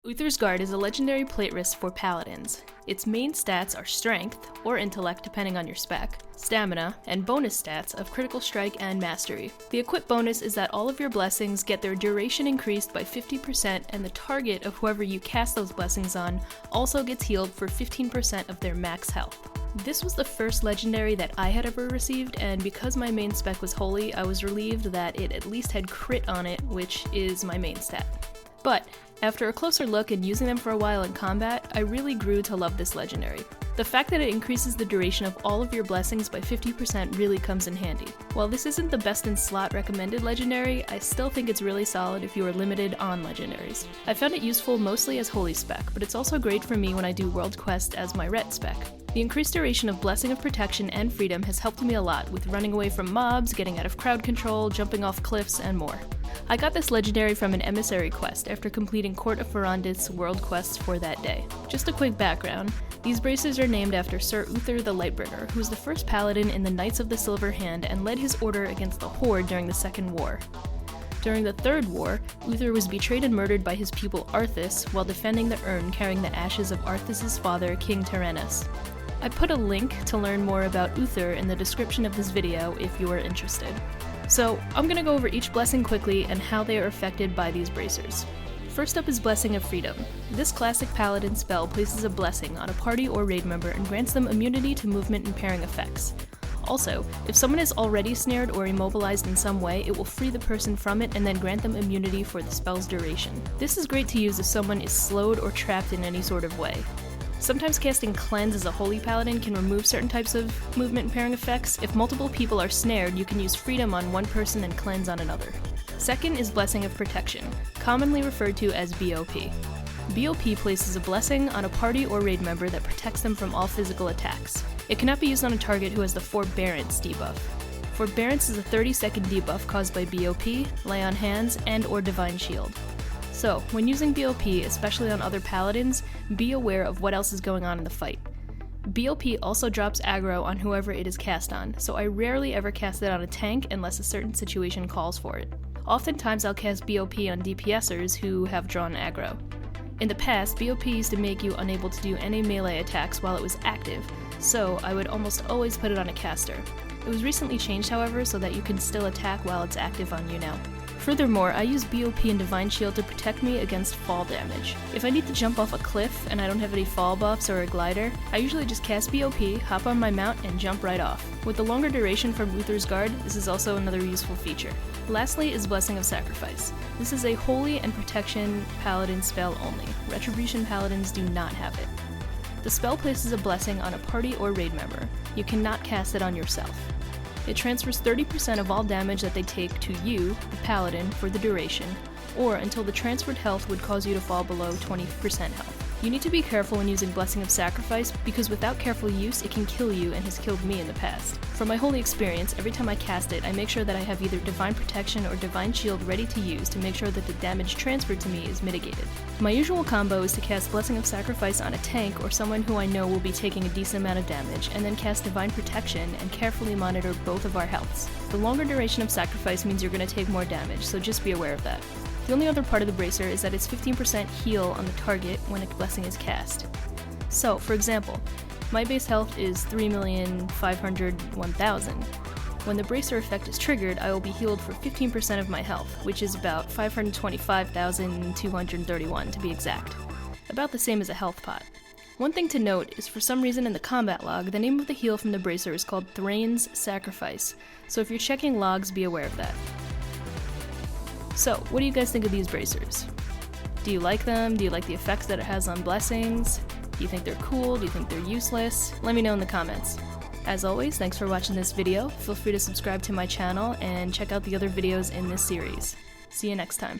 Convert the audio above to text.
Uther's Guard is a legendary plate wrist for paladins. Its main stats are strength, or intellect depending on your spec, stamina, and bonus stats of critical strike and mastery. The equip bonus is that all of your blessings get their duration increased by 50%, and the target of whoever you cast those blessings on also gets healed for 15% of their max health. This was the first legendary that I had ever received, and because my main spec was holy, I was relieved that it at least had crit on it, which is my main stat. But after a closer look and using them for a while in combat, I really grew to love this legendary. The fact that it increases the duration of all of your blessings by 50% really comes in handy. While this isn't the best in slot recommended legendary, I still think it's really solid if you are limited on legendaries. I found it useful mostly as holy spec, but it's also great for me when I do world quest as my ret spec. The increased duration of Blessing of Protection and Freedom has helped me a lot with running away from mobs, getting out of crowd control, jumping off cliffs, and more. I got this legendary from an emissary quest after completing Court of Ferondith's world quests for that day. Just a quick background, these braces are named after Sir Uther the Lightbringer, who was the first paladin in the Knights of the Silver Hand and led his order against the Horde during the Second War. During the Third War, Uther was betrayed and murdered by his pupil Arthas while defending the urn carrying the ashes of Arthas' father, King Tyrannus. I put a link to learn more about Uther in the description of this video if you are interested. So, I'm gonna go over each blessing quickly and how they are affected by these bracers. First up is Blessing of Freedom. This classic paladin spell places a blessing on a party or raid member and grants them immunity to movement impairing effects. Also, if someone is already snared or immobilized in some way, it will free the person from it and then grant them immunity for the spell's duration. This is great to use if someone is slowed or trapped in any sort of way. Sometimes casting Cleanse as a holy paladin can remove certain types of movement impairing effects. If multiple people are snared, you can use Freedom on one person and Cleanse on another. Second is Blessing of Protection, commonly referred to as BOP. BOP places a blessing on a party or raid member that protects them from all physical attacks. It cannot be used on a target who has the Forbearance debuff. Forbearance is a 30-second debuff caused by BOP, Lay on Hands, and/or Divine Shield. So, when using BOP, especially on other paladins, be aware of what else is going on in the fight. BOP also drops aggro on whoever it is cast on, so I rarely ever cast it on a tank unless a certain situation calls for it. Oftentimes I'll cast BOP on DPSers who have drawn aggro. In the past, BOP used to make you unable to do any melee attacks while it was active, so I would almost always put it on a caster. It was recently changed, however, so that you can still attack while it's active on you now. Furthermore, I use BOP and Divine Shield to protect me against fall damage. If I need to jump off a cliff and I don't have any fall buffs or a glider, I usually just cast BOP, hop on my mount, and jump right off. With the longer duration from Uther's Guard, this is also another useful feature. Lastly is Blessing of Sacrifice. This is a holy and protection paladin spell only. Retribution paladins do not have it. The spell places a blessing on a party or raid member. You cannot cast it on yourself. It transfers 30% of all damage that they take to you, the paladin, for the duration, or until the transferred health would cause you to fall below 20% health. You need to be careful when using Blessing of Sacrifice because without careful use, it can kill you and has killed me in the past. From my holy experience, every time I cast it, I make sure that I have either Divine Protection or Divine Shield ready to use to make sure that the damage transferred to me is mitigated. My usual combo is to cast Blessing of Sacrifice on a tank or someone who I know will be taking a decent amount of damage, and then cast Divine Protection and carefully monitor both of our healths. The longer duration of Sacrifice means you're going to take more damage, so just be aware of that. The only other part of the bracer is that it's 15% heal on the target when a blessing is cast. So, for example, my base health is 3,501,000. When the bracer effect is triggered, I will be healed for 15% of my health, which is about 525,231 to be exact. About the same as a health pot. One thing to note is for some reason in the combat log, the name of the heal from the bracer is called Thrain's Sacrifice, so if you're checking logs, be aware of that. So, what do you guys think of these bracers? Do you like them? Do you like the effects that it has on blessings? Do you think they're cool? Do you think they're useless? Let me know in the comments. As always, thanks for watching this video. Feel free to subscribe to my channel and check out the other videos in this series. See you next time.